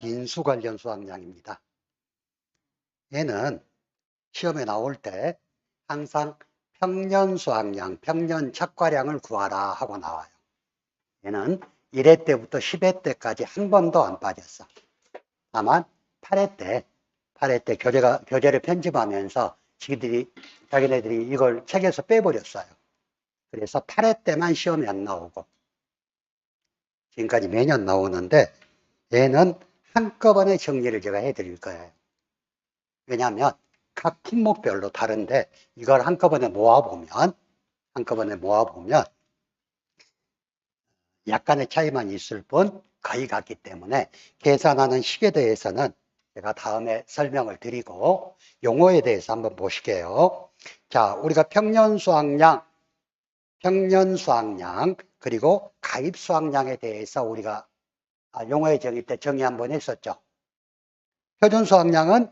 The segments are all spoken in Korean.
인수 관련 수학량입니다. 얘는 시험에 나올 때 항상 평년 수학량, 평년 착과량을 구하라 하고 나와요. 얘는 1회 때부터 10회 때까지 한 번도 안 빠졌어. 다만 8회 때 교재를 편집하면서 자기네들이 이걸 책에서 빼버렸어요. 그래서 8회 때만 시험에 안 나오고 지금까지 매년 나오는데 얘는 한꺼번에 정리를 제가 해드릴 거예요. 왜냐하면 각 품목별로 다른데 이걸 한꺼번에 모아보면 약간의 차이만 있을 뿐 거의 같기 때문에 계산하는 식에 대해서는 제가 다음에 설명을 드리고 용어에 대해서 한번 보실게요. 자, 우리가 평년 수학량 그리고 가입 수학량에 대해서 우리가 용어의 정의 때 정의 한번 했었죠. 표준 수학량은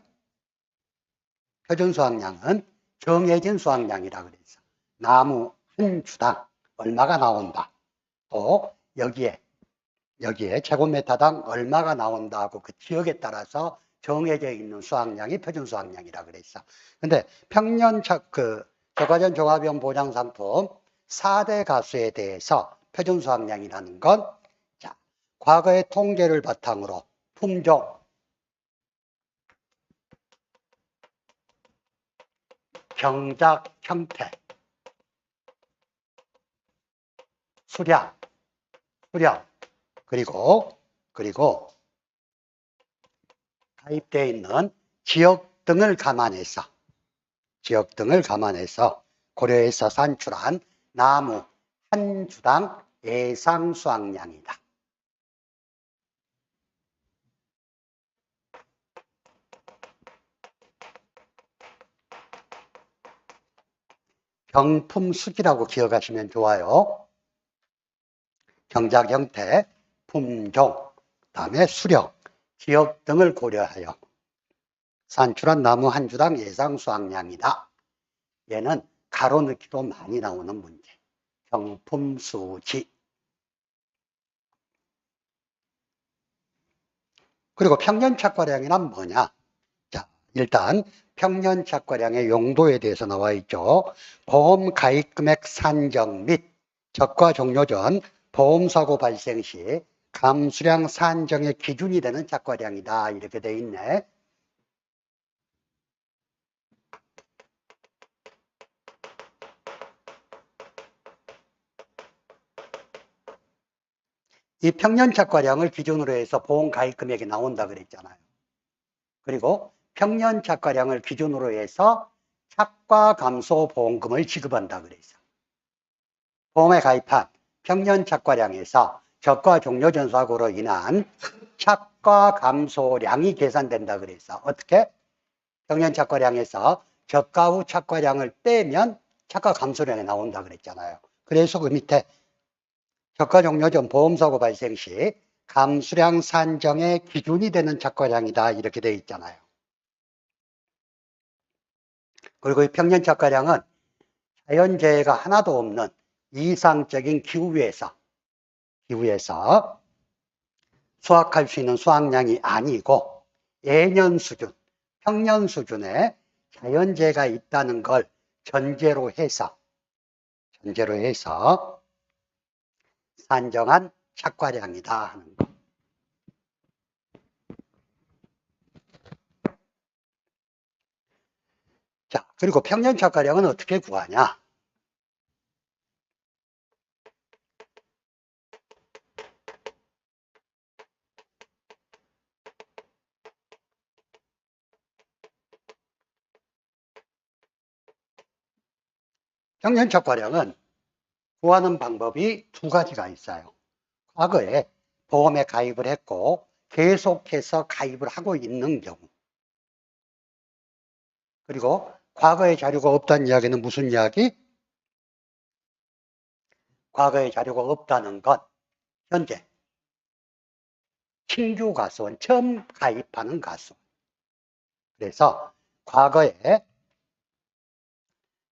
정해진 수학량이라 그랬어. 나무 한 주당 얼마가 나온다. 또 여기에 제곱미터당 얼마가 나온다 하고 그 지역에 따라서 정해져 있는 수학량이 표준 수학량이라 그랬어. 근데 평년 저가전 종합형 보장 상품 4대 가수에 대해서 표준 수학량이라는 건 자, 과거의 통계를 바탕으로 품종, 경작 형태, 수량, 그리고 가입되어 있는 지역 등을 감안해서 고려해서 산출한 나무 한 주당 예상 수확량이다. 병품수기라고 기억하시면 좋아요. 경작 형태, 품종, 그다음에 수령, 지역 등을 고려하여 산출한 나무 한 주당 예상 수확량이다. 얘는 가로넣기도 많이 나오는 문제. 병품수지. 그리고 평년착과량이란 뭐냐? 자, 일단 평년착과량의 용도에 대해서 나와 있죠. 보험 가입금액 산정 및 적과 종료 전 보험사고 발생 시 감수량 산정의 기준이 되는 착과량이다. 이렇게 돼 있네. 이 평년착과량을 기준으로 해서 보험 가입금액이 나온다 그랬잖아요. 그리고 평년착과량을 기준으로 해서 착과 감소 보험금을 지급한다 그랬어. 보험에 가입한 평년착과량에서 적과 종료 전 사고로 인한 착과 감소량이 계산된다 그랬어. 어떻게? 평년착과량에서 적가 후 착과량을 빼면 착과 감소량이 나온다 그랬잖아요. 그래서 그 밑에 적가 종료 전 보험사고 발생 시 감수량 산정의 기준이 되는 착과량이다 이렇게 되어 있잖아요. 그리고 이 평년착과량은 자연재해가 하나도 없는 이상적인 기후에서 수확할 수 있는 수확량이 아니고 예년 수준, 평년 수준에 자연재해가 있다는 걸 전제로 해서 산정한 착과량이다 하는 거. 자, 그리고 평년 착과량은 어떻게 구하냐? 평년 착과량은 구하는 방법이 두 가지가 있어요. 과거에 보험에 가입을 했고 계속해서 가입을 하고 있는 경우, 그리고 과거의 자료가 없다는 이야기는 무슨 이야기? 과거의 자료가 없다는 건 현재 신규 가수원, 처음 가입하는 가수원. 그래서 과거에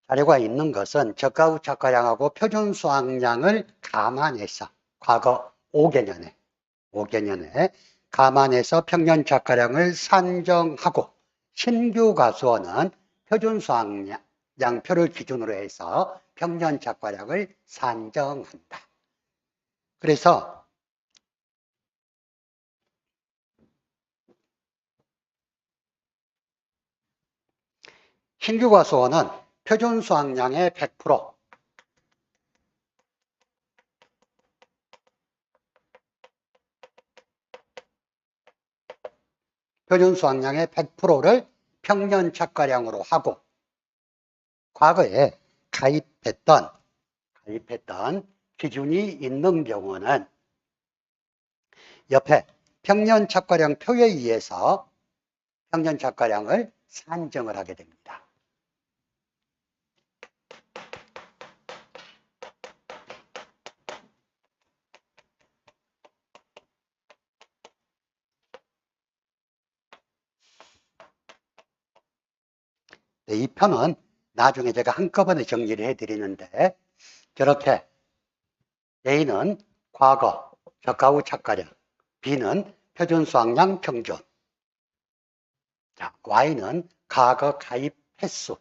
자료가 있는 것은 적가 후 착과량하고 표준 수확량을 감안해서 과거 5개년에 감안해서 평년 착과량을 산정하고 신규 가수원은 표준 수확량표를 기준으로 해서 평년 착과량을 산정한다. 그래서 신규 가수원은 표준 수확량의 100%, 표준 수확량의 100%를 평년 착과량으로 하고 과거에 가입했던 기준이 있는 경우는 옆에 평년 착과량 표에 의해서 평년 착과량을 산정을 하게 됩니다. 네, 이 편은 나중에 제가 한꺼번에 정리를 해드리는데 저렇게 A는 과거 저가 후 착과량, B는 표준 수확량 평균, 자, Y는 과거 가입 횟수,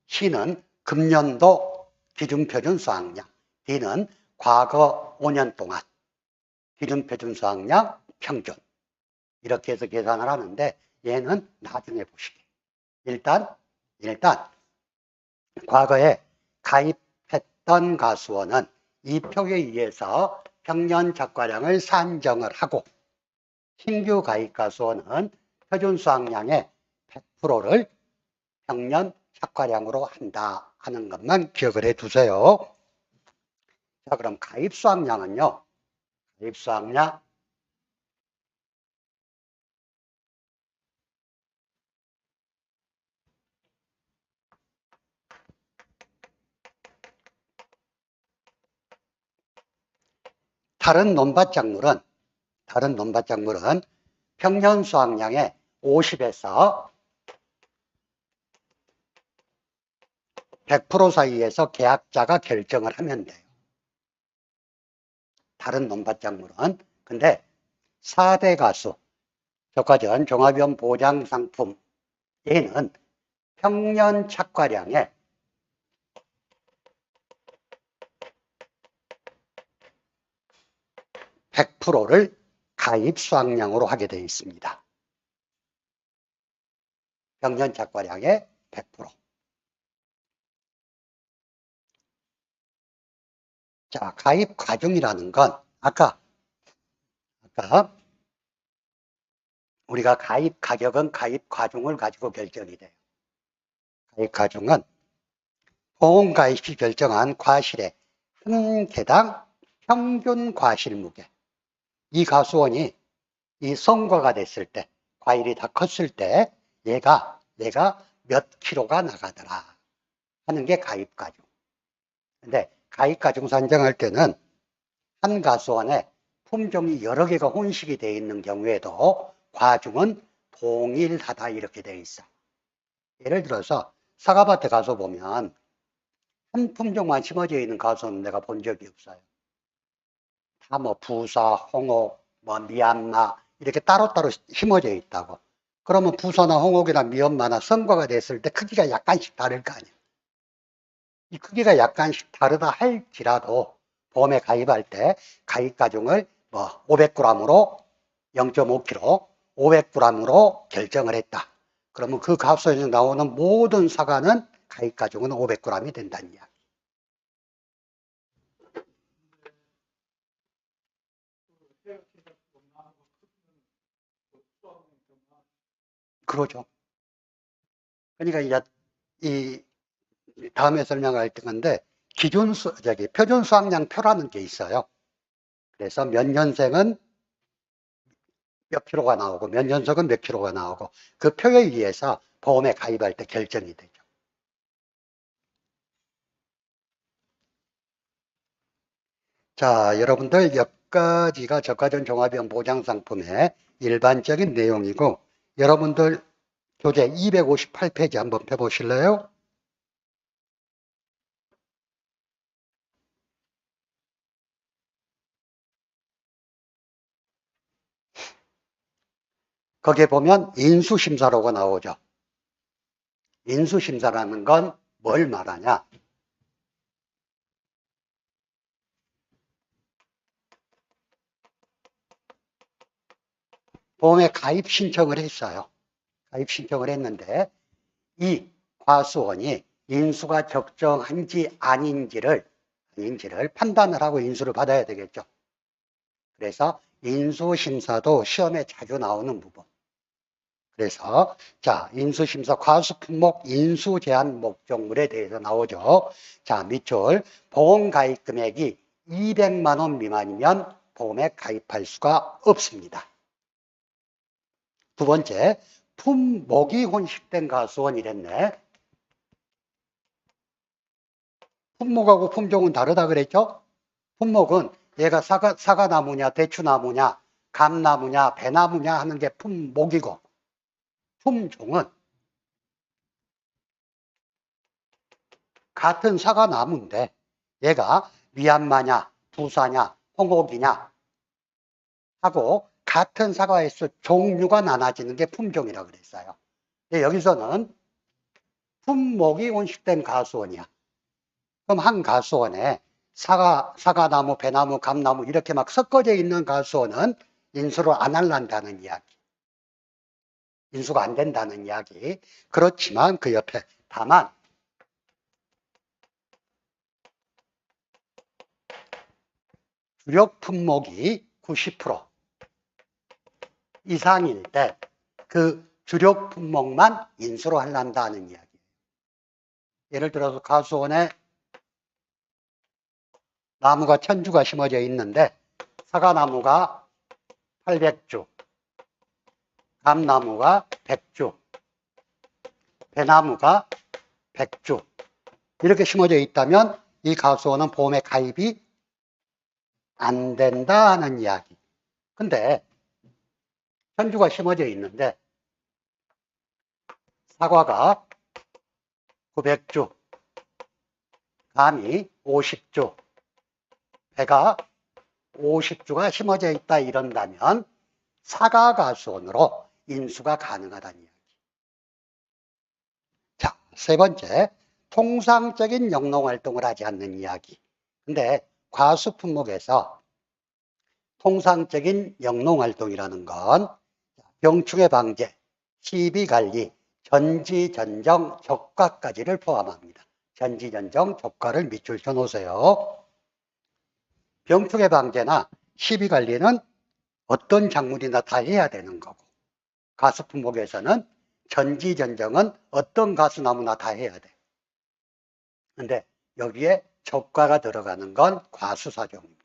C는 금년도 기준 표준 수확량, D는 과거 5년 동안 기준 표준 수확량 평균, 이렇게 해서 계산을 하는데 얘는 나중에 보시게. 일단 과거에 가입했던 가수원은 이 표에 의해서 평년 착과량을 산정을 하고 신규 가입 가수원은 표준 수확량의 100%를 평년 착과량으로 한다 하는 것만 기억을 해 두세요. 자, 그럼 가입 수확량은요. 가입 수확량 다른 논밭작물은 평년 수확량의 50에서 100% 사이에서 계약자가 결정을 하면 돼요. 다른 논밭작물은. 근데 4대 가수, 저가전 종합원 보장상품, 얘는 평년 착과량의 100%를 가입 수확량으로 하게 되어 있습니다. 평년 착과량의 100%. 자, 가입 과중이라는 건 아까 우리가 가입 가격은 가입 과중을 가지고 결정이 돼요. 가입 과중은 보험 가입 시 결정한 과실의 한 개당 평균 과실 무게. 이 가수원이 이 성과가 됐을 때, 과일이 다 컸을 때 얘가 몇 킬로가 나가더라 하는 게 가입 과중. 근데 가입 과중 산정할 때는 한 가수원에 품종이 여러 개가 혼식이 되어 있는 경우에도 과중은 동일하다 이렇게 되어 있어. 예를 들어서 사과밭에 가서 보면 한 품종만 심어져 있는 가수는 내가 본 적이 없어요. 다 뭐 부사, 홍옥, 뭐 미얀마 이렇게 따로따로 심어져 있다고. 그러면 부사나 홍옥이나 미얀마나 성과가 됐을 때 크기가 약간씩 다를 거 아니에요. 이 크기가 약간씩 다르다 할지라도 보험에 가입할 때 가입 가중을 뭐 500g으로 0.5kg, 500g으로 결정을 했다. 그러면 그 값에서 나오는 모든 사과는 가입 가중은 500g이 된다는 이야기. 그러죠. 그러니까 이제 이 다음에 설명할 건데 표준 수확량표라는 게 있어요. 그래서 몇 년생은 몇 킬로가 나오고 몇 년석은 몇 킬로가 나오고 그 표에 의해서 보험에 가입할 때 결정이 되죠. 자, 여러분들 몇 가지가 저가전 종합형 보장상품의 일반적인 내용이고 여러분들 교재 258페이지 한번 펴보실래요? 거기에 보면 인수심사라고 나오죠. 인수심사라는 건 뭘 말하냐? 보험에 가입 신청을 했어요. 가입 신청을 했는데 이 과수원이 인수가 적정한지 아닌지를 판단을 하고 인수를 받아야 되겠죠. 그래서 인수심사도 시험에 자주 나오는 부분. 그래서 자, 인수심사 과수품목 인수 제한 목적물에 대해서 나오죠. 자, 밑줄 보험 가입 금액이 200만 원 미만이면 보험에 가입할 수가 없습니다. 두 번째, 품목이 혼식된 과수원이랬네. 품목하고 품종은 다르다 그랬죠? 품목은 얘가 사과나무냐, 대추나무냐, 감나무냐, 배나무냐 하는 게 품목이고, 품종은 같은 사과나무인데 얘가 미얀마냐, 부사냐, 홍옥이냐 하고 같은 사과에서 종류가 나눠지는 게 품종이라고 그랬어요. 여기서는 품목이 혼식된 과수원이야. 그럼 한 과수원에 사과나무, 배나무, 감나무 이렇게 막 섞어져 있는 과수원은 인수를 안 할란다는 이야기. 인수가 안 된다는 이야기. 그렇지만 그 옆에 다만 주력 품목이 90% 이상일 때 그 주력 품목만 인수로 할란다는 이야기. 예를 들어서 과수원에 나무가 1000주가 심어져 있는데 사과나무가 800주, 감나무가 100주, 배나무가 100주 이렇게 심어져 있다면 이 과수원은 보험에 가입이 안 된다는 이야기. 근데 1000주가 심어져 있는데 사과가 900주, 감이 50주, 배가 50주가 심어져 있다 이런다면 사과과수원으로 인수가 가능하다는 이야기. 자, 세 번째, 통상적인 영농활동을 하지 않는 이야기. 근데 과수품목에서 통상적인 영농활동이라는 건 병충해 방제, 시비관리, 전지전정, 적과까지를 포함합니다. 전지전정, 적과를 밑줄 쳐놓으세요. 병충해 방제나 시비관리는 어떤 작물이나 다 해야 되는 거고, 과수품목에서는 전지전정은 어떤 과수나무나 다 해야 돼. 근데 여기에 적과가 들어가는 건 과수사종입니다.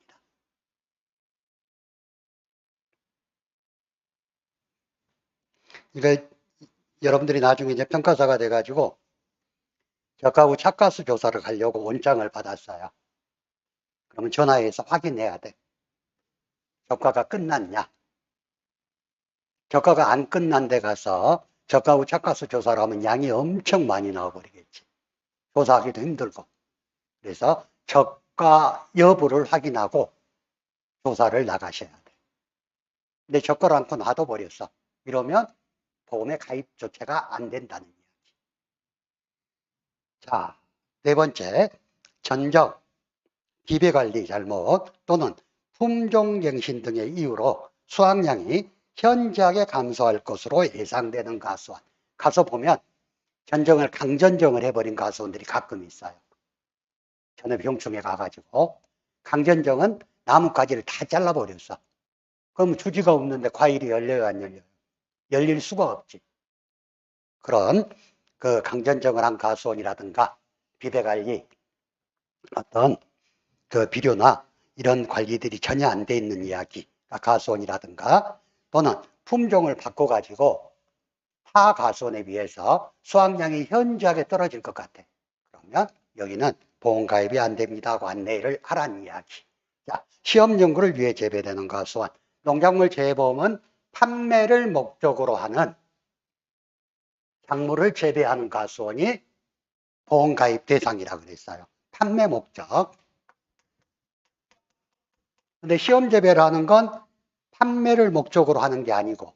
그러니까 여러분들이 나중에 이제 평가사가 돼가지고 적과후 착과수 조사를 하려고 원장을 받았어요. 그러면 전화해서 확인해야 돼. 적과가 끝났냐? 적과가 안 끝난 데 가서 적과후 착과수 조사를 하면 양이 엄청 많이 나와버리겠지. 조사하기도 힘들고. 그래서 적과 여부를 확인하고 조사를 나가셔야 돼. 근데 적과를 않고 놔둬버렸어. 이러면 보험에 가입 조차가 안 된다는 이야기. 자, 네 번째, 전정, 비배관리 잘못 또는 품종갱신 등의 이유로 수확량이 현저하게 감소할 것으로 예상되는 과수원. 가서 보면 전정을 강전정을 해버린 과수원들이 가끔 있어요. 전에 병충해 가가지고 강전정은 나뭇가지를 다 잘라버렸어. 그럼 주지가 없는데 과일이 열려요, 안 열려요? 열릴 수가 없지. 그런 그 강전정을 한 과수원이라든가 비배관리 어떤 그 비료나 이런 관리들이 전혀 안 돼 있는 이야기, 과수원이라든가 또는 품종을 바꿔가지고 타 과수원에 비해서 수확량이 현저하게 떨어질 것 같아. 그러면 여기는 보험가입이 안 됩니다 하고 안내를 하라는 이야기. 자, 시험 연구를 위해 재배되는 과수원. 농작물 재배보험은 판매를 목적으로 하는 작물을 재배하는 과수원이 보험가입 대상이라고 그랬어요. 판매 목적. 근데 시험 재배를 하는 건 판매를 목적으로 하는 게 아니고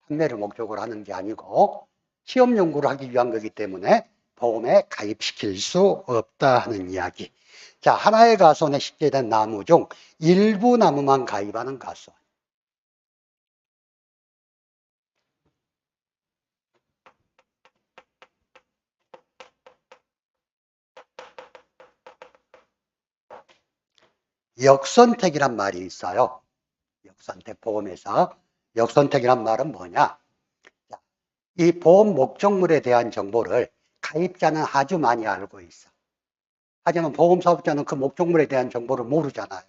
판매를 목적으로 하는 게 아니고 시험 연구를 하기 위한 거기 때문에 보험에 가입시킬 수 없다 하는 이야기. 자, 하나의 가수원에 식재된 나무 중 일부 나무만 가입하는 가수원. 역선택이란 말이 있어요. 역선택 보험에서. 역선택이란 말은 뭐냐? 이 보험 목적물에 대한 정보를 가입자는 아주 많이 알고 있어. 하지만 보험사업자는 그 목적물에 대한 정보를 모르잖아요.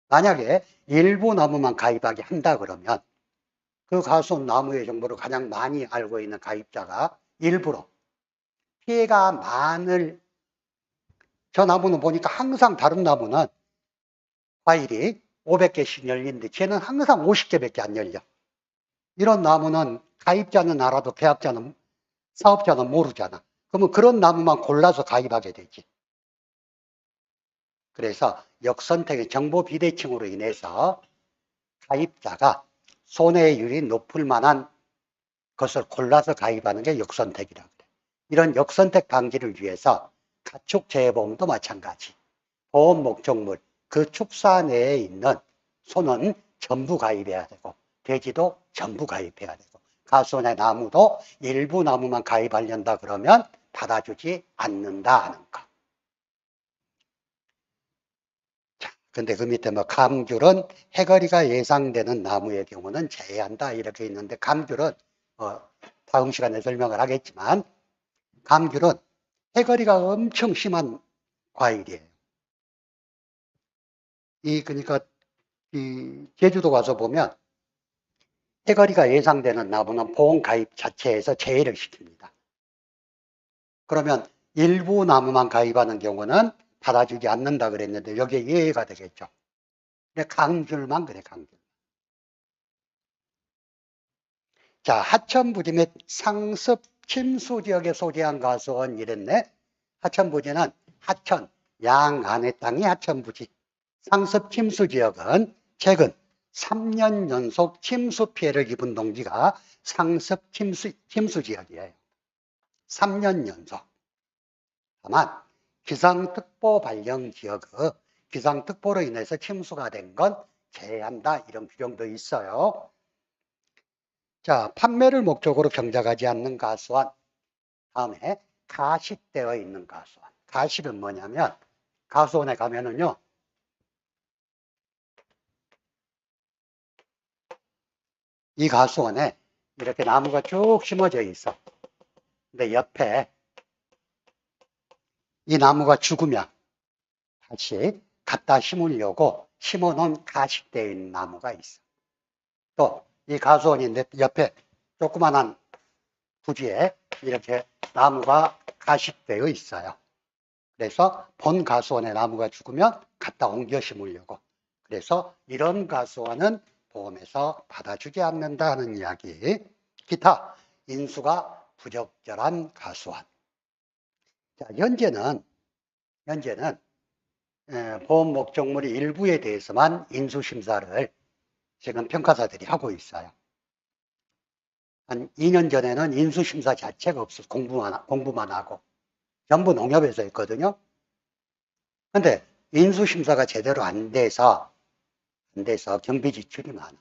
만약에 일부 나무만 가입하게 한다 그러면 그 가수원 나무의 정보를 가장 많이 알고 있는 가입자가 일부러 피해가 많을, 저 나무는 보니까 항상 다른 나무는 과일이 500개씩 열리는데 쟤는 항상 50개밖에 안 열려. 이런 나무는 가입자는 알아도 계약자는, 사업자는 모르잖아. 그러면 그런 나무만 골라서 가입하게 되지. 그래서 역선택의 정보 비대칭으로 인해서 가입자가 손해율이 높을 만한 것을 골라서 가입하는 게 역선택이라고 그래. 이런 역선택 방지를 위해서 가축재해보험도 마찬가지. 보험 목적물, 그 축사 내에 있는 소는 전부 가입해야 되고 돼지도 전부 가입해야 되고 가수원의 나무도 일부 나무만 가입하려다 그러면 받아주지 않는다 하는 거. 자, 근데 그 밑에 뭐 감귤은 해거리가 예상되는 나무의 경우는 제외한다 이렇게 있는데 감귤은 다음 시간에 설명을 하겠지만 감귤은 해거리가 엄청 심한 과일이에요. 그러니까 이 제주도 가서 보면 해거리가 예상되는 나무는 보험 가입 자체에서 제외를 시킵니다. 그러면 일부 나무만 가입하는 경우는 받아주지 않는다 그랬는데 여기에 예외가 되겠죠. 근데 감귤만 그래, 감귤. 자, 하천부지 및 상습 침수 지역에 소재한 가수원 이랬네. 하천부지는 하천, 양안의 땅이 하천부지. 상습 침수 지역은 최근 3년 연속 침수 피해를 입은 농지가 상습 침수 지역이에요. 3년 연속. 다만 기상특보 발령 지역의 기상특보로 인해서 침수가 된 건 제외한다 이런 규정도 있어요. 자, 판매를 목적으로 경작하지 않는 가수원. 다음에 가식되어 있는 가수원. 가식은 뭐냐면 가수원에 가면은요. 이 가수원에 이렇게 나무가 쭉 심어져 있어. 근데 옆에 이 나무가 죽으면 다시 갖다 심으려고 심어놓은 가식되어 있는 나무가 있어. 또 이 가수원인데 옆에 조그만한 부지에 이렇게 나무가 가식되어 있어요. 그래서 본 가수원에 나무가 죽으면 갖다 옮겨 심으려고. 그래서 이런 가수원은 보험에서 받아주지 않는다는 이야기. 기타 인수가 부적절한 가수원. 자, 현재는 보험 목적물이 일부에 대해서만 인수심사를 지금 평가사들이 하고 있어요. 한 2년 전에는 인수심사 자체가 없어서 공부만 하고 전부 농협에서 했거든요. 근데 인수심사가 제대로 안 돼서 경비 지출이 많아.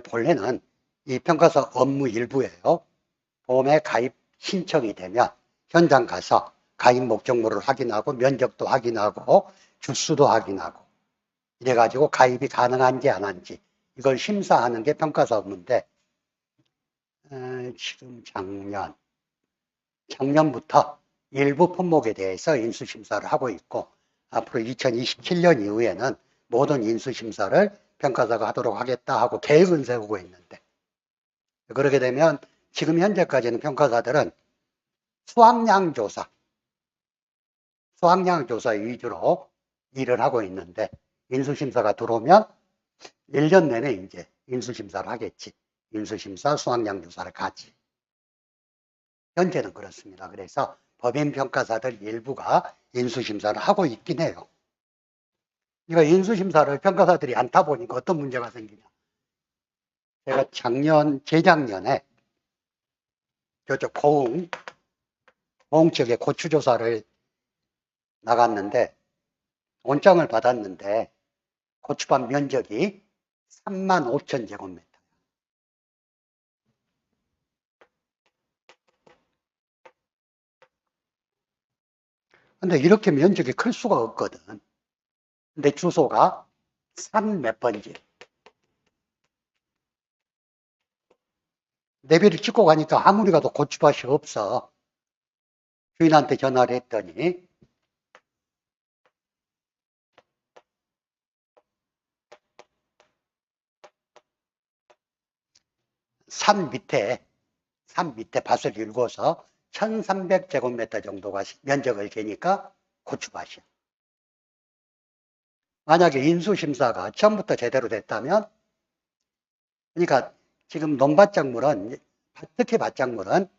본래는 이 평가사 업무 일부예요. 보험에 가입 신청이 되면 현장 가서 가입 목적물을 확인하고 면적도 확인하고 주수도 확인하고 이래가지고 가입이 가능한지 안 한지 이걸 심사하는 게 평가사 업무인데 지금 작년부터 일부 품목에 대해서 인수심사를 하고 있고 앞으로 2027년 이후에는 모든 인수심사를 평가사가 하도록 하겠다 하고 계획은 세우고 있는데 그렇게 되면 지금 현재까지는 평가사들은 수확량 조사 위주로 일을 하고 있는데 인수심사가 들어오면 1년 내내 이제 인수심사를 하겠지. 인수심사, 수확량 조사를 같이. 현재는 그렇습니다. 그래서 법인평가사들 일부가 인수심사를 하고 있긴 해요. 그러니까 인수심사를 평가사들이 않다 보니까 어떤 문제가 생기냐. 제가 재작년에 저쪽 고흥 지역에 고추 조사를 나갔는데 온장을 받았는데 고추밭 면적이 35,000제곱미터. 근데 이렇게 면적이 클 수가 없거든. 근데 주소가 산 몇 번지. 내비를 찍고 가니까 아무리 가도 고추밭이 없어. 주인한테 전화를 했더니 산 밑에 밭을 일궈서 1300제곱미터 정도가 면적을 재니까 고추밭이야. 만약에 인수심사가 처음부터 제대로 됐다면, 그러니까 지금 논밭작물은, 특히 밭작물은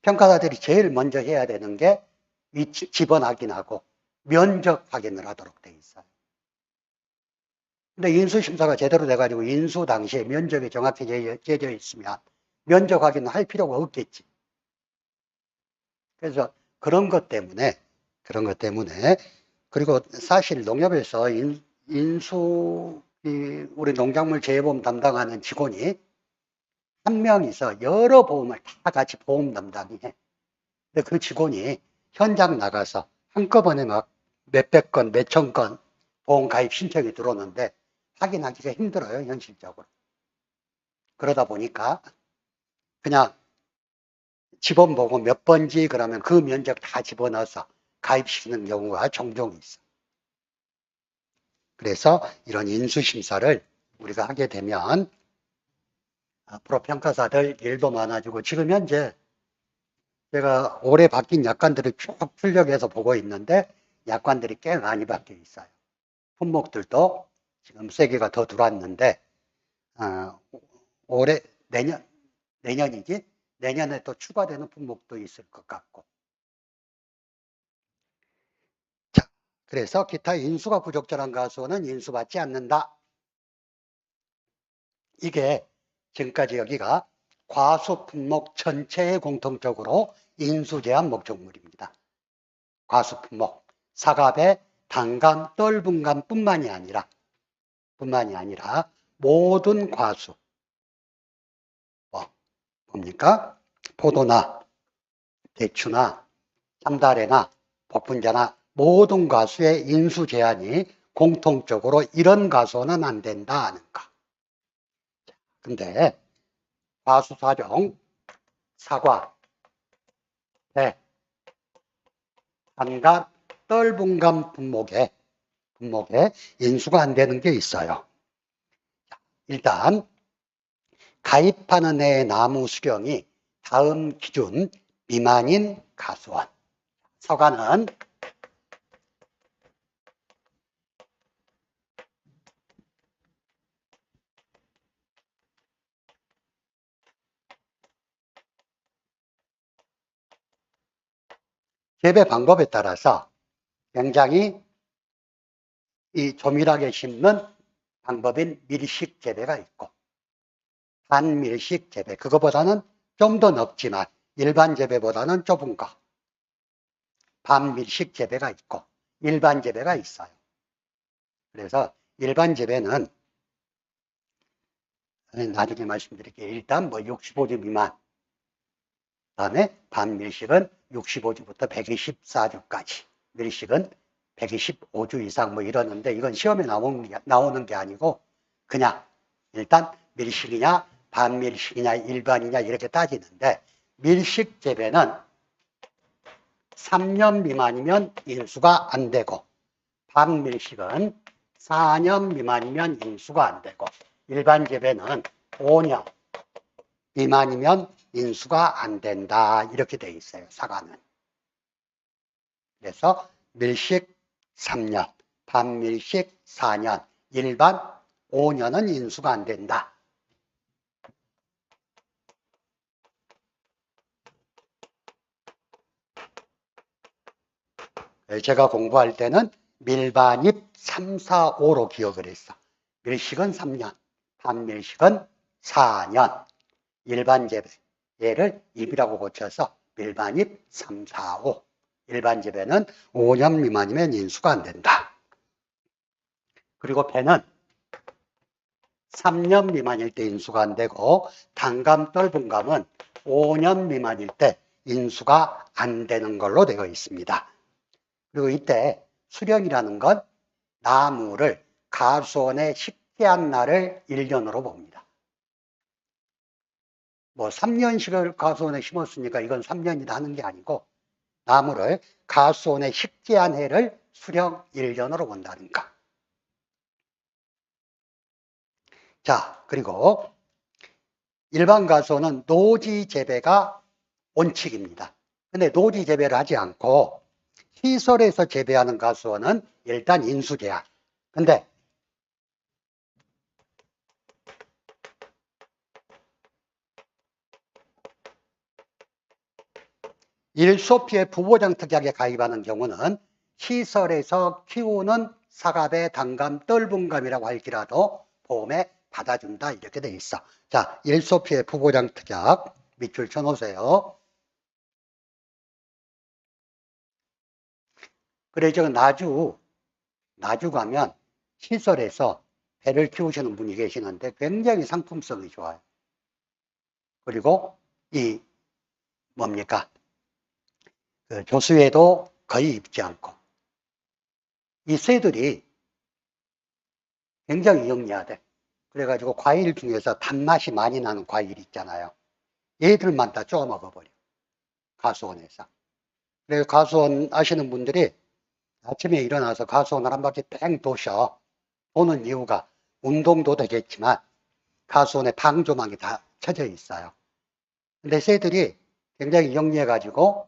평가사들이 제일 먼저 해야 되는 게 지번 확인하고 면적 확인을 하도록 돼 있어요. 근데 인수심사가 제대로 돼가지고 인수 당시에 면적이 정확히 재져 있으면 면적 확인을 할 필요가 없겠지. 그래서 그런 것 때문에 그리고 사실 농협에서 우리 농작물 재해보험 담당하는 직원이 한 명이서 여러 보험을 다 같이 보험 담당이 해. 근데 그 직원이 현장 나가서 한꺼번에 막 몇백 건, 몇천 건 보험 가입 신청이 들어오는데 확인하기가 힘들어요, 현실적으로. 그러다 보니까 그냥 집원 보고 몇 번지 그러면 그 면적 다 집어넣어서 가입시키는 경우가 종종 있어. 그래서 이런 인수심사를 우리가 하게 되면 앞으로 평가사들 일도 많아지고, 지금 현재 제가 올해 바뀐 약관들을 쭉 출력해서 보고 있는데 약관들이 꽤 많이 바뀌어 있어요. 품목들도 지금 3개가 더 들어왔는데 올해 내년이지? 내년에 또 추가되는 품목도 있을 것 같고. 자, 그래서 기타 인수가 부적절한 가수는 인수받지 않는다. 이게 지금까지 여기가 과수 품목 전체에 공통적으로 인수제한 목적물입니다. 과수 품목, 사과배, 단감, 떫은감 뿐만이 아니라 모든 과수, 뭡니까? 포도나 대추나 참다래나 복분자나 모든 과수의 인수 제한이 공통적으로 이런 과수는 안 된다 하는 거. 근데 과수 사종, 사과, 배, 단감, 떫은감 품목에 인수가 안 되는 게 있어요. 일단 가입하는 해의 나무 수령이 다음 기준 미만인 가수원. 사과는 재배 방법에 따라서 굉장히 이 조밀하게 심는 방법인 밀식 재배가 있고, 반밀식 재배, 그거보다는 좀 더 넓지만 일반 재배보다는 좁은 거, 반밀식 재배가 있고 일반 재배가 있어요. 그래서 일반 재배는 나중에 말씀드릴게요. 일단 65주 미만, 그다음에 반밀식은 65주부터 124주까지, 밀식은 125주 이상 이러는데, 이건 시험에 나오는 게 아니고 그냥 일단 밀식이냐 반밀식이냐 일반이냐 이렇게 따지는데, 밀식 재배는 3년 미만이면 인수가 안 되고, 반밀식은 4년 미만이면 인수가 안 되고, 일반 재배는 5년 미만이면 인수가 안 된다, 이렇게 돼 있어요, 사과는. 그래서 밀식 3년, 반밀식 4년, 일반 5년은 인수가 안 된다. 제가 공부할 때는 밀반입 3, 4, 5로 기억을 했어. 밀식은 3년, 반밀식은 4년. 일반 재배. 얘를 입이라고 고쳐서 밀반입 3, 4, 5. 일반 재배는 5년 미만이면 인수가 안 된다. 그리고 배는 3년 미만일 때 인수가 안 되고 단감, 떫은감은 5년 미만일 때 인수가 안 되는 걸로 되어 있습니다. 그리고 이때 수령이라는 건 나무를 가수원에 식재한 날을 1년으로 봅니다. 뭐 3년씩을 가수원에 심었으니까 이건 3년이다 하는 게 아니고 나무를 가수원에 식재한 해를 수령 1년으로 본다는 거. 자, 그리고 일반 가수원은 노지 재배가 원칙입니다. 근데 노지 재배를 하지 않고 시설에서 재배하는 가수원은 일단 인수 제한. 근데 일소피에 부보장 특약에 가입하는 경우는 시설에서 키우는 사과배, 단감, 떫은감이라고 할지라도 보험에 받아준다 이렇게 돼 있어. 자, 일소피의 부보장 특약 밑줄 쳐놓으세요. 그래 저 나주 가면 시설에서 배를 키우시는 분이 계시는데 굉장히 상품성이 좋아요. 그리고 이 뭡니까? 그 조수에도 거의 입지 않고 이 새들이 굉장히 영리하대. 그래가지고 과일 중에서 단맛이 많이 나는 과일 있잖아요. 얘들만 다 쪼아 먹어버려. 가수원에서. 그래서 가수원 아시는 분들이 아침에 일어나서 가수원을 한 바퀴 뺑 도셔. 도는 이유가 운동도 되겠지만 가수원에 방조망이 다 쳐져 있어요. 근데 새들이 굉장히 영리해가지고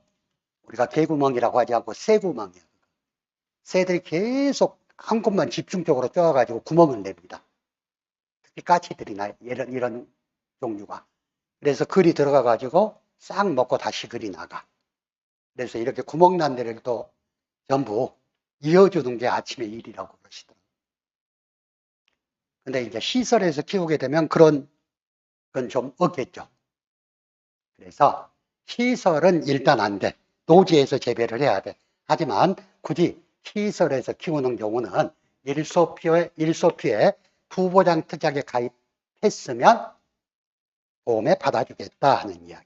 우리가 개구멍이라고 하지 않고 새구멍이에요. 새들이 계속 한 곳만 집중적으로 쪼아가지고 구멍을 냅니다. 특히 까치들이나 이런 종류가. 그래서 글이 들어가가지고 싹 먹고 다시 글이 나가. 그래서 이렇게 구멍 난 데를 또 전부 이어주는 게 아침의 일이라고 그러시더라고요. 근데 이제 시설에서 키우게 되면 그런 건 좀 없겠죠. 그래서 시설은 일단 안 돼. 노지에서 재배를 해야 돼. 하지만 굳이 시설에서 키우는 경우는 일소피에 부보장 특약에 가입했으면 보험에 받아주겠다 하는 이야기.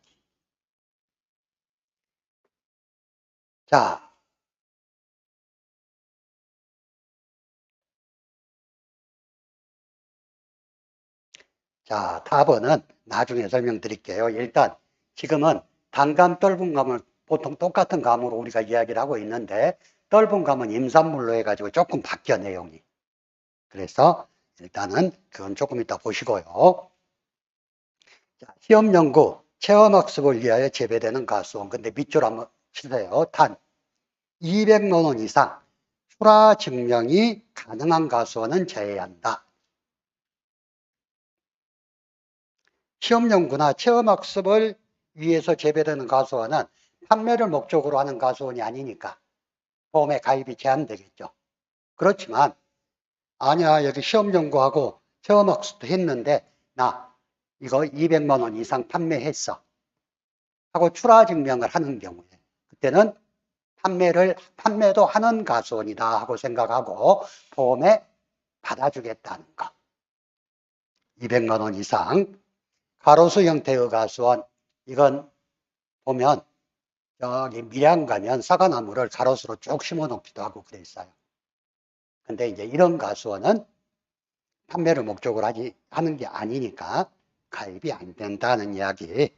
자, 답은 나중에 설명드릴게요. 일단 지금은 단감, 떫은감을 보통 똑같은 감으로 우리가 이야기를 하고 있는데 떫은감은 임산물로 해가지고 조금 바뀌어 내용이. 그래서 일단은 그건 조금 이따 보시고요. 자, 시험 연구, 체험 학습을 위하여 재배되는 가수원. 근데 밑줄 한번 치세요. 단 200만 원 이상 출하 증명이 가능한 가수원은 제외한다. 시험 연구나 체험 학습을 위해서 재배되는 가수원은 판매를 목적으로 하는 가수원이 아니니까 보험에 가입이 제한되겠죠. 그렇지만 아니야 여기 시험 연구하고 체험 학습도 했는데 나 이거 200만 원 이상 판매했어 하고 출하 증명을 하는 경우에 그때는 판매도 하는 가수원이다 하고 생각하고 보험에 받아주겠다는 거. 200만 원 이상 가로수 형태의 가수원, 이건 보면 여기 밀양 가면 사과나무를 가로수로 쭉 심어 놓기도 하고 그랬어요. 근데 이제 이런 가수원은 판매를 목적으로 하는 게 아니니까 가입이 안 된다는 이야기.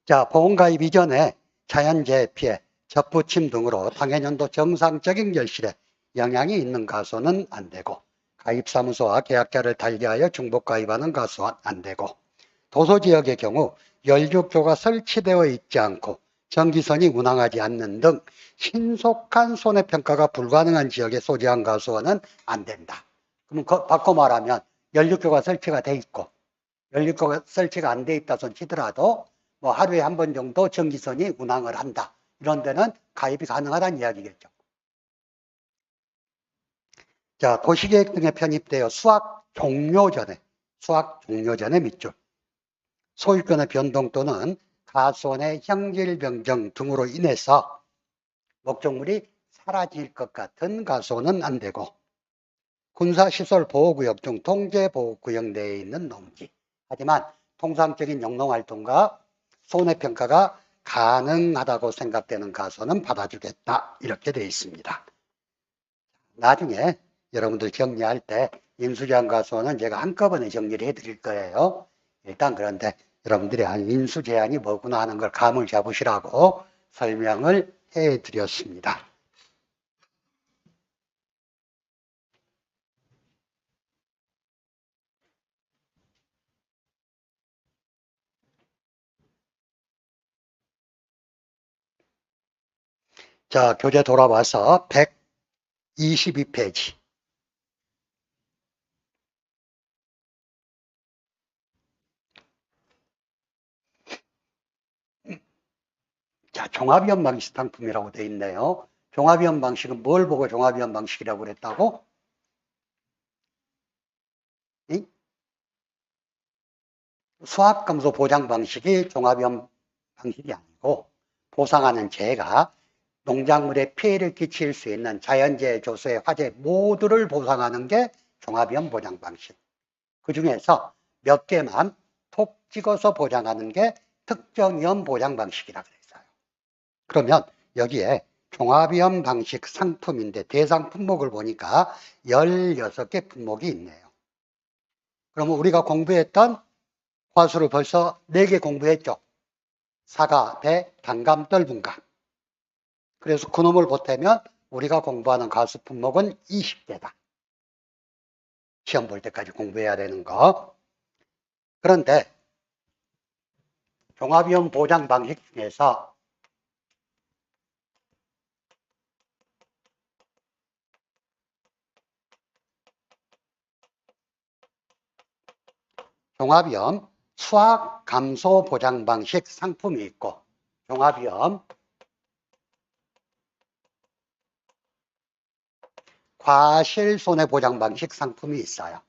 자, 보험가입 이전에 자연재해 피해, 접부침 등으로 당해년도 정상적인 결실에 영향이 있는 가수원은 안 되고 가입사무소와 계약자를 달리하여 중복가입하는 가수원 안 되고 도소지역의 경우 연료교가 설치되어 있지 않고 전기선이 운항하지 않는 등 신속한 손해평가가 불가능한 지역에 소지한 가수원은 안 된다. 그럼 바꿔 말하면 연료교가 설치가 돼 있고 연료교가 설치가 안 돼 있다 손 치더라도 뭐 하루에 한 번 정도 전기선이 운항을 한다. 이런 데는 가입이 가능하다는 이야기겠죠. 자, 도시계획 등에 편입되어 수확 종료 전에 수확 종료 전의 밑줄. 소유권의 변동 또는 가손의 형질 변경 등으로 인해서 목적물이 사라질 것 같은 가손은 안 되고, 군사시설 보호구역 중 통제보호구역 내에 있는 농지. 하지만 통상적인 영농활동과 손해평가가 가능하다고 생각되는 가손은 받아주겠다. 이렇게 되어 있습니다. 나중에 여러분들 정리할 때 인수제한 가손은 제가 한꺼번에 정리를 해드릴 거예요. 일단 그런데 여러분들이 인수제한이 뭐구나 하는 걸 감을 잡으시라고 설명을 해드렸습니다. 자, 교재 돌아와서 122페이지. 자, 종합위험 방식 상품이라고 되어 있네요. 종합위험 방식은 뭘 보고 종합위험 방식이라고 그랬다고? 수학감소 보장 방식이 종합위험 방식이 아니고, 보상하는 재해가 농작물에 피해를 끼칠 수 있는 자연재해, 조소의 화재 모두를 보상하는 게 종합위험 보장 방식. 그 중에서 몇 개만 톡 찍어서 보장하는 게 특정위험 보장 방식이라고 했어요. 그러면 여기에 종합위험 방식 상품인데 대상 품목을 보니까 16개 품목이 있네요. 그러면 우리가 공부했던 과수를 벌써 4개 공부했죠. 사과, 배, 단감, 떫은감. 그래서 그놈을 보태면 우리가 공부하는 과수 품목은 20개다. 시험 볼 때까지 공부해야 되는 거. 그런데 종합위험 보장 방식 중에서 종합위험 수확 감소 보장 방식 상품이 있고, 종합위험 과실 손해 보장 방식 상품이 있어요.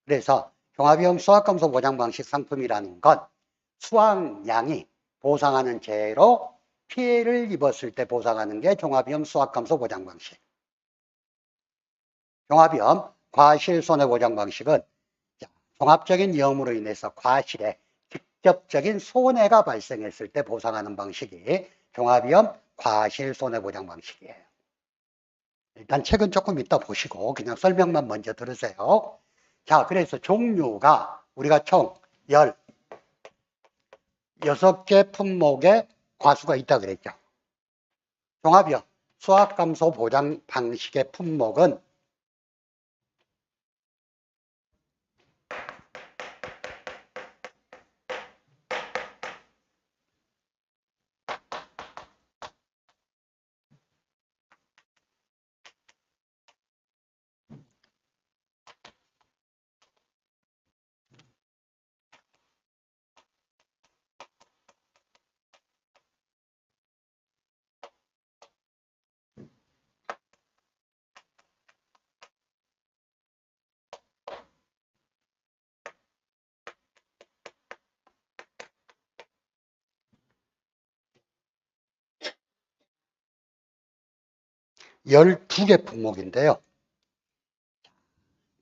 그래서 종합위험 수확 감소 보장 방식 상품이라는 건 수확량이 보상하는 재해로 피해를 입었을 때 보상하는 게 종합위험 수확 감소 보장 방식. 종합위험 과실 손해 보장 방식은 종합적인 위험으로 인해서 과실에 직접적인 손해가 발생했을 때 보상하는 방식이 종합위험 과실 손해 보장 방식이에요. 일단 책은 조금 이따 보시고 그냥 설명만 먼저 들으세요. 자, 그래서 종류가 우리가 총 16개 품목의 과수가 있다 그랬죠. 종합위험 수확감소 보장 방식의 품목은 12개 품목인데요.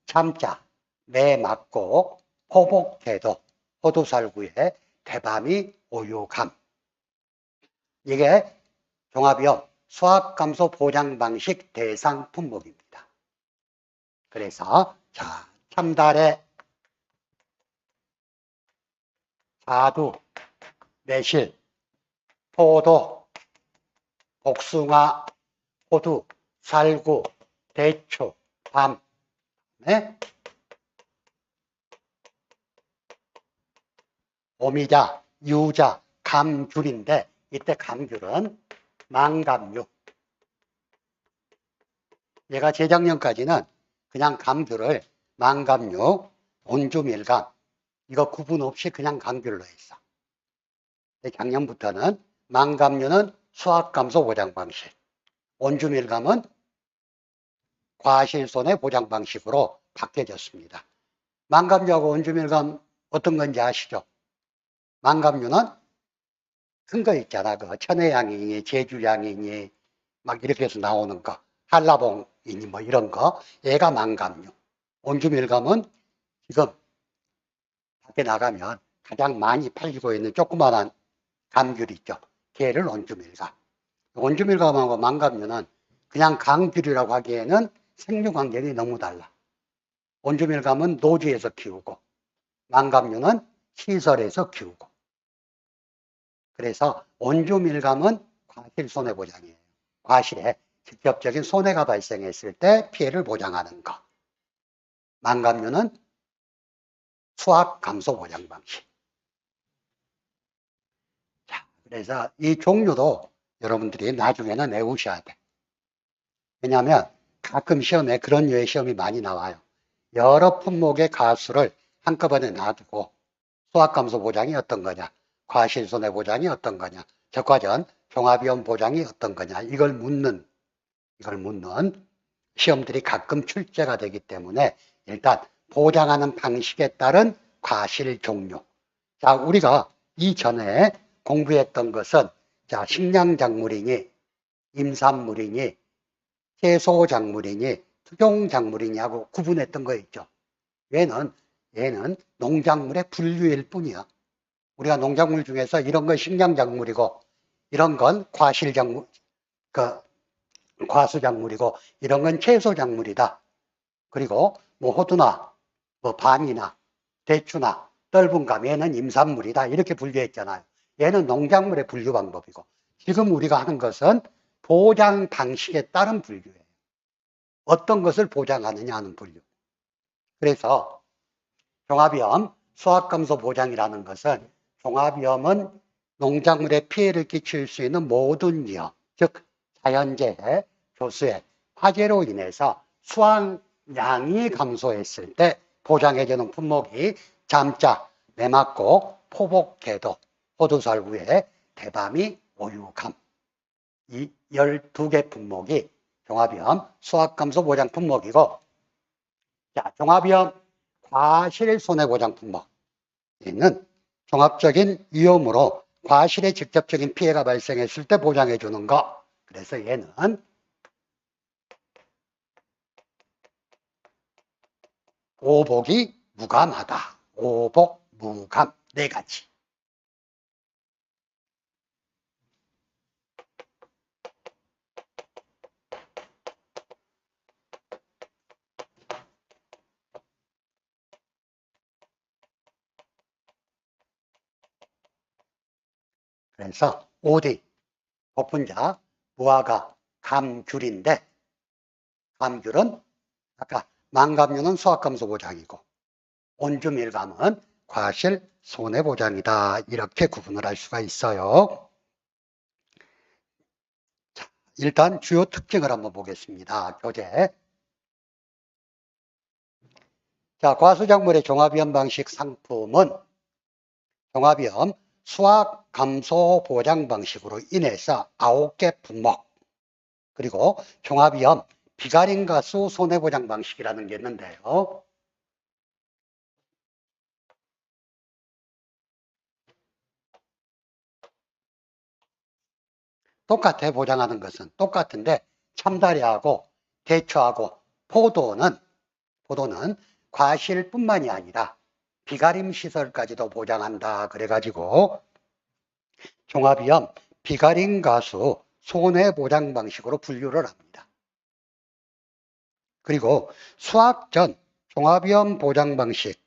참자, 매 맞고, 포복태도, 호두살구에 대밤이 오유감. 이게 종합위험 수확감소 보장 방식 대상 품목입니다. 그래서 자, 참달에 자두, 매실, 포도, 복숭아, 호두, 살구, 대추, 밤, 네? 오미자, 유자, 감귤인데 이때 감귤은 망감류. 얘가 재작년까지는 그냥 감귤을 망감류, 온주밀감 이거 구분 없이 그냥 감귤로 했어. 작년부터는 망감류는 수확감소 보장 방식, 온주밀감은 과실손해 보장 방식으로 바뀌어졌습니다. 망감류하고 원주밀감 어떤 건지 아시죠? 망감류는 큰 거 있잖아. 그 천혜향이니 제주향이니 막 이렇게 해서 나오는 거. 한라봉이니 뭐 이런 거. 얘가 망감류. 원주밀감은 지금 밖에 나가면 가장 많이 팔리고 있는 조그만한 감귤 있죠. 걔를 원주밀감. 원주밀감하고 망감류는 그냥 강귤이라고 하기에는 생육 환경이 너무 달라. 원주밀감은 노지에서 키우고 망감류는 시설에서 키우고. 그래서 원주밀감은 과실 손해보장이에요. 과실에 직접적인 손해가 발생했을 때 피해를 보장하는 것. 망감류는 수확 감소 보장 방식. 자, 그래서 이 종류도 여러분들이 나중에는 외우셔야 돼. 왜냐하면 가끔 시험에 그런 류의 시험이 많이 나와요. 여러 품목의 가수를 한꺼번에 놔두고 수확 감소 보장이 어떤 거냐, 과실 손해 보장이 어떤 거냐, 적과전 종합위험 보장이 어떤 거냐, 이걸 묻는 시험들이 가끔 출제가 되기 때문에 일단 보장하는 방식에 따른 과실 종류. 자, 우리가 이전에 공부했던 것은 자, 식량작물이니 임산물이니 채소작물이니 특용작물이니 하고 구분했던 거 있죠. 얘는 농작물의 분류일 뿐이야. 우리가 농작물 중에서 이런 건 식량작물이고 이런 건 과실작물, 과수작물이고 이런 건 채소작물이다. 그리고 뭐 호두나 뭐 밤이나 대추나 떫은감 얘는 임산물이다. 이렇게 분류했잖아요. 얘는 농작물의 분류 방법이고 지금 우리가 하는 것은 보장 방식에 따른 분류예요. 어떤 것을 보장하느냐 하는 분류. 그래서 종합위험 수확감소 보장이라는 것은 종합위험은 농작물에 피해를 끼칠 수 있는 모든 위험, 즉 자연재해, 조수해, 화재로 인해서 수확량이 감소했을 때 보장해주는 품목이 잠자, 매맞고, 포복개도, 호두살구에, 대밤이, 오유감 이 12개 품목이 종합위험 수확감소 보장 품목이고 자, 종합위험 과실 손해보장 품목에는 종합적인 위험으로 과실에 직접적인 피해가 발생했을 때 보장해 주는 거. 그래서 얘는 오복이 무감하다. 오복, 무감 네 가지. 그래서 오디, 복분자, 무화과, 감귤인데 감귤은 아까 망감류는 수확감소 보장이고 온주밀감은 과실 손해보장이다. 이렇게 구분을 할 수가 있어요. 자, 일단 주요 특징을 한번 보겠습니다. 교재. 자, 과수작물의 종합위험 방식 상품은 종합위험 수확 감소 보장 방식으로 인해서 9개 품목 그리고 종합위험 비가림 가수 손해보장 방식이라는 게 있는데요. 똑같아. 보장하는 것은 똑같은데 참다리하고 대추하고 포도는 과실뿐만이 아니라 비가림 시설까지도 보장한다. 그래가지고 종합위험 비가림 가수 손해보장 방식으로 분류를 합니다. 그리고 수확 전 종합위험 보장 방식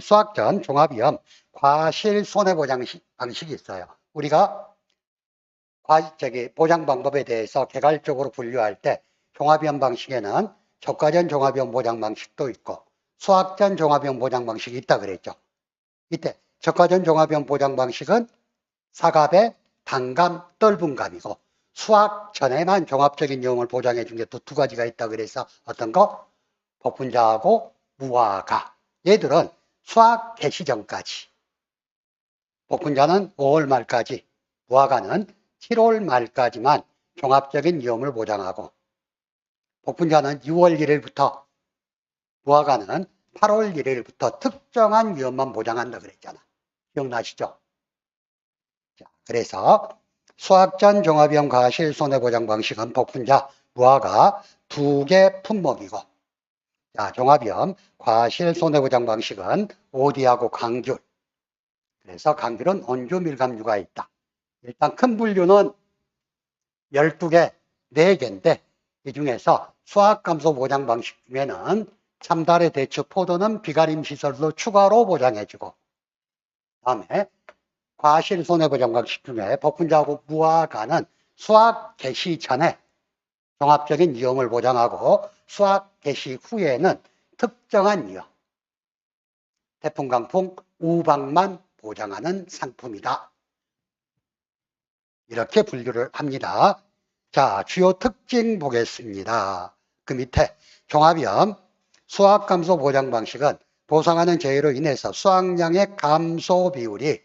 수확 전 종합위험 과실 손해보장 방식이 있어요. 우리가 보장 방법에 대해서 개괄적으로 분류할 때 종합위험 방식에는 적과전 종합위험 보장 방식도 있고 수확 전 종합위험 보장 방식이 있다 그랬죠. 이때 적과전 종합위험 보장 방식은 사갑의 단감, 떫은감이고 수확 전에만 종합적인 위험을 보장해 준 게 또 두 가지가 있다 그래서 어떤 거? 복분자하고 무화과. 얘들은 수확 개시 전까지. 복분자는 5월 말까지, 무화과는 7월 말까지만 종합적인 위험을 보장하고 복분자는 6월 1일부터 무화과는 8월 1일부터 특정한 위험만 보장한다 그랬잖아. 기억나시죠? 자, 그래서 수학전 종합위험 과실 손해보장 방식은 복분자, 무화과 2개 품목이고, 자, 종합위험 과실 손해보장 방식은 오디하고 강귤. 그래서 강귤은 온주 밀감유가 있다. 일단 큰 분류는 12개, 4개인데 이 중에서 수학감소 보장 방식 중에는 참달의 대추, 포도는 비가림 시설로 추가로 보장해주고, 다음에 과실 손해보장 방식 중에 복분자하고 무화과는 수학 개시 전에 종합적인 위험을 보장하고 수학 개시 후에는 특정한 위험, 태풍, 강풍, 우박만 보장하는 상품이다. 이렇게 분류를 합니다. 자, 주요 특징 보겠습니다. 그 밑에 종합위험 수학감소 보장 방식은 보상하는 재해로 인해서 수확량의 감소 비율이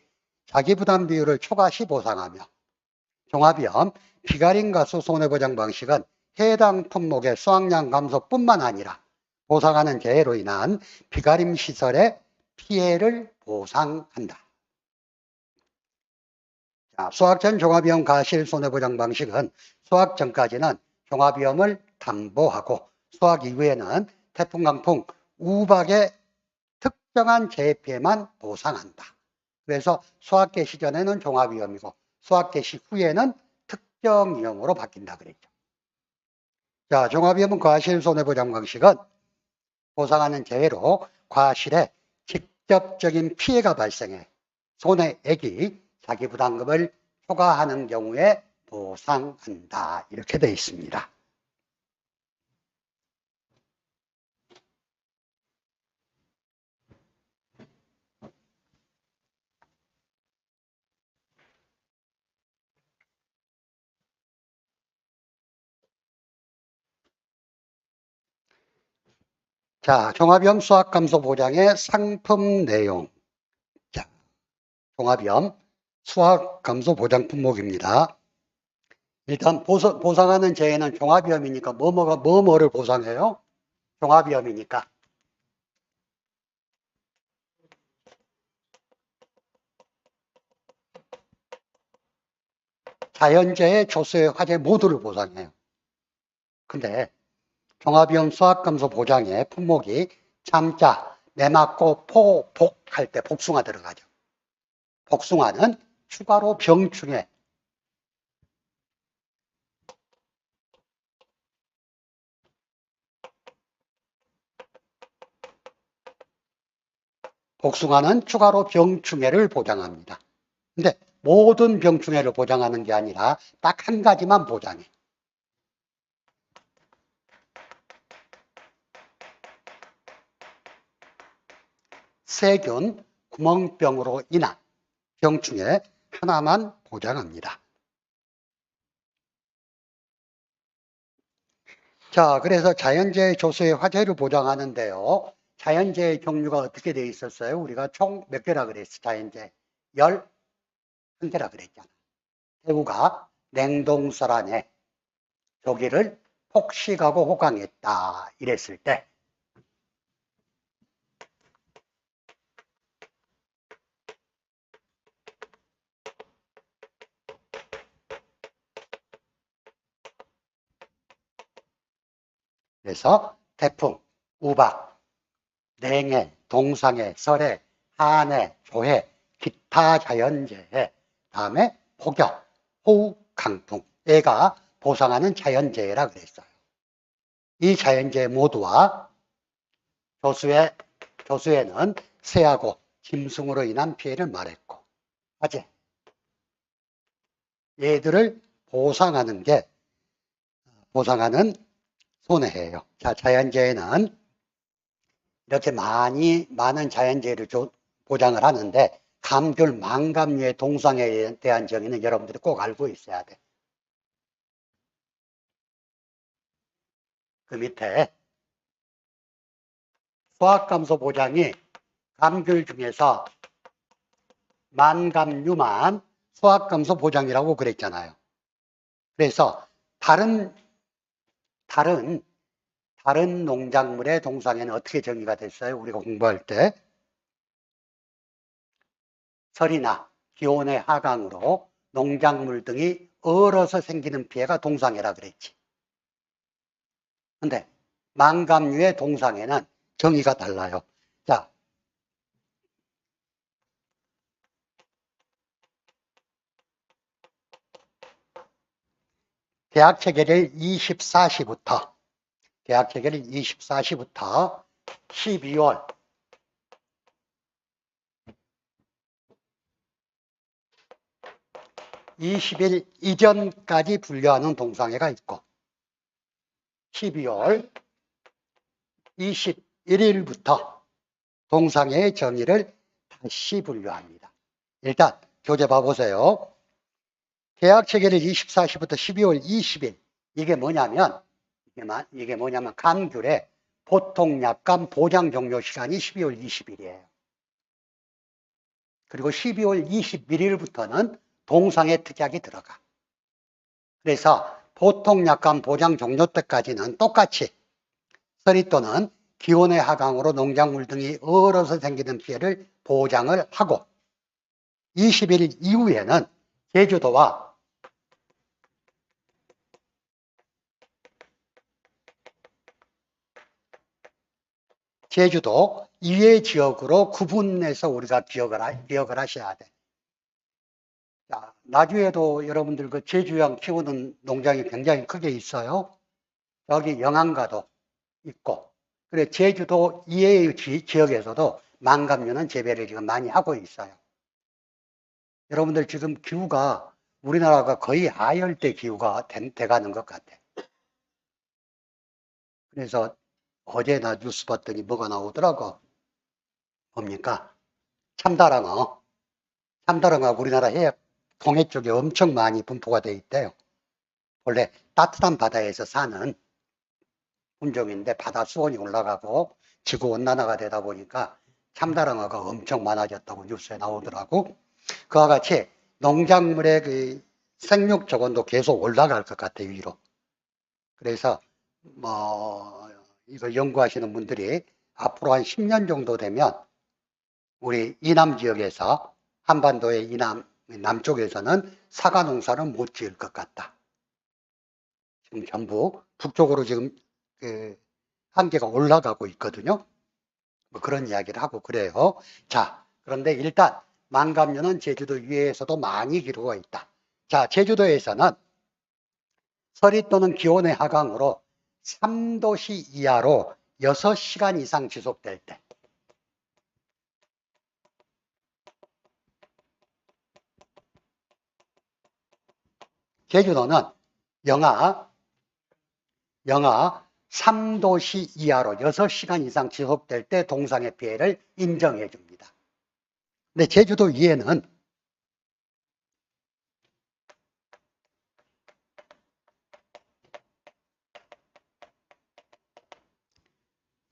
자기부담 비율을 초과시 보상하며, 종합위험 비가림 가수 손해보장 방식은 해당 품목의 수확량 감소뿐만 아니라 보상하는 재해로 인한 비가림 시설의 피해를 보상한다. 자, 수학 전 종합위험 과실 손해보장 방식은 수학 전까지는 종합위험을 담보하고 수학 이후에는 태풍, 강풍, 우박의 특정한 재해 피해만 보상한다. 그래서 수학 개시 전에는 종합위험이고 수학 개시 후에는 특정 위험으로 바뀐다 그랬죠. 자, 종합위험은 과실 손해보장 방식은 보상하는 재해로 과실에 직접적인 피해가 발생해 손해액이 자기부담금을 초과하는 경우에 보상한다. 이렇게 되어 있습니다. 자, 종합위험 수학감소 보장의 상품 내용. 자, 종합위험 수학감소 보장 품목입니다. 일단 보상하는 재해는 종합위험이니까 뭐를 보상해요? 종합위험이니까. 자연재해, 조수의 화재 모두를 보상해요. 근데 종합위험 수학감소 보장의 품목이 참자, 매맞고 포, 복 할 때 복숭아 들어가죠. 복숭아는 추가로 병충해, 복숭아는 추가로 병충해를 보장합니다. 근데 모든 병충해를 보장하는 게 아니라 딱 한 가지만 보장해. 세균 구멍병으로 인한 병충해 하나만 보장합니다. 자, 그래서 자연재해 조수의 화재를 보장하는데요. 자연재해 종류가 어떻게 되어 있었어요? 우리가 총 몇 개라 그랬어? 자연재해 11개라 그랬잖아. 대구가 냉동설 안에 조기를 폭식하고 호강했다 이랬을 때, 그래서 태풍, 우박, 냉해, 동상해, 설해, 한해, 조해, 기타 자연재해, 다음에 폭염, 호우, 강풍, 얘가 보상하는 자연재해라 그랬어요. 이 자연재해 모두와 조수에는 새하고 짐승으로 인한 피해를 말했고, 화재, 얘들을 보상하는 손해예요. 자, 자연재해는 이렇게 많은 자연재해를 보장을 하는데 감귤, 망감류의 동상에 대한 정의는 여러분들이 꼭 알고 있어야 돼. 그 밑에 수학감소 보장이 감귤 중에서 만감류만 수학감소 보장이라고 그랬잖아요. 그래서 다른 다른 농작물의 동상에는 어떻게 정의가 됐어요? 우리가 공부할 때 설이나 기온의 하강으로 농작물 등이 얼어서 생기는 피해가 동상해라 그랬지. 근데 망감류의 동상에는 정의가 달라요. 자, 대학 체계를 24시부터 12월 20일 이전까지 분류하는 동상회가 있고 12월 21일부터 동상회의 정의를 다시 분류합니다. 일단 교재 봐보세요. 계약 체계를 24시부터 12월 20일 이게 뭐냐면 감귤의 보통 약감 보장 종료 시간이 12월 20일이에요. 그리고 12월 21일부터는 동상회 특약이 들어가. 그래서 보통 약감 보장 종료 때까지는 똑같이 서리 또는 기온의 하강으로 농작물 등이 얼어서 생기는 피해를 보장을 하고 20일 이후에는 제주도와 제주도 이외 지역으로 구분해서 우리가 기억을 하셔야 돼. 자, 나주에도 여러분들 그 제주양 키우는 농장이 굉장히 크게 있어요. 여기 영안가도 있고, 그래 제주도 이외의 지역에서도 망감류는 재배를 지금 많이 하고 있어요. 여러분들 지금 기후가 우리나라가 거의 하열대 기후가 돼가는 것 같아. 그래서 어제 나 뉴스 봤더니 뭐가 나오더라고. 뭡니까? 참다랑어. 참다랑어가 우리나라 해역 동해 쪽에 엄청 많이 분포가 돼 있대요. 원래 따뜻한 바다에서 사는 품종인데 바다 수온이 올라가고 지구 온난화가 되다 보니까 참다랑어가 엄청 많아졌다고 뉴스에 나오더라고. 그와 같이 농작물의 그 생육 조건도 계속 올라갈 것 같아 위로. 그래서 뭐 이거 연구하시는 분들이 앞으로 한 10년 정도 되면 우리 이남 지역에서 한반도의 이남 남쪽에서는 사과 농사는 못 지을 것 같다. 지금 전부 북쪽으로 지금 그 한계가 올라가고 있거든요. 뭐 그런 이야기를 하고 그래요. 자, 그런데 일단 망감류는 제주도 위에서도 많이 기르고 있다. 자, 제주도에서는 서리 또는 기온의 하강으로 3도씨 이하로 6시간 이상 지속될 때 제주도는 영하 3도씨 이하로 6시간 이상 지속될 때 동상의 피해를 인정해 줍니다. 근데 제주도 위에는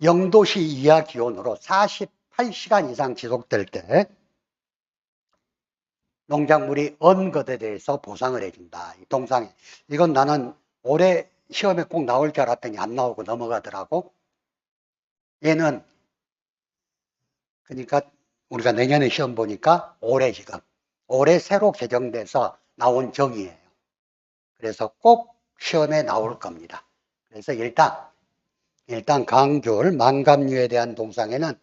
0도씨 이하 기온으로 48시간 이상 지속될 때 농작물이 언 것에 대해서 보상을 해준다. 이 동상에. 이건 나는 올해 시험에 꼭 나올 줄 알았더니 안 나오고 넘어가더라고. 얘는 그러니까 우리가 내년에 시험 보니까 올해 새로 개정돼서 나온 정의예요. 그래서 꼭 시험에 나올 겁니다. 그래서 일단 강귤, 망감류에 대한 동상에는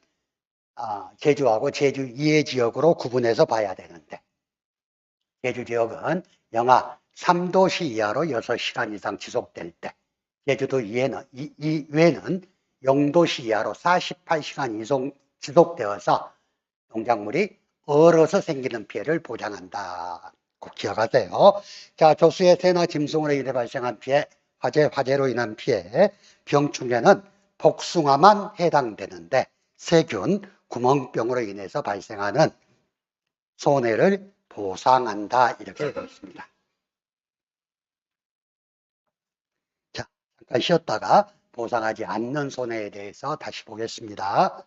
제주하고 제주 이외 지역으로 구분해서 봐야 되는데 제주 지역은 영하 3도씨 이하로 6시간 이상 지속될 때 제주도 이외는 0도씨 이하로 48시간 이상 지속되어서 농작물이 얼어서 생기는 피해를 보장한다. 꼭 기억하세요. 자, 조수의 새나 짐승으로 인해 발생한 피해, 화재로 인한 피해, 병충해는 복숭아만 해당되는데 세균, 구멍병으로 인해서 발생하는 손해를 보상한다. 이렇게 되어 있습니다. 자, 잠깐 쉬었다가 보상하지 않는 손해에 대해서 다시 보겠습니다.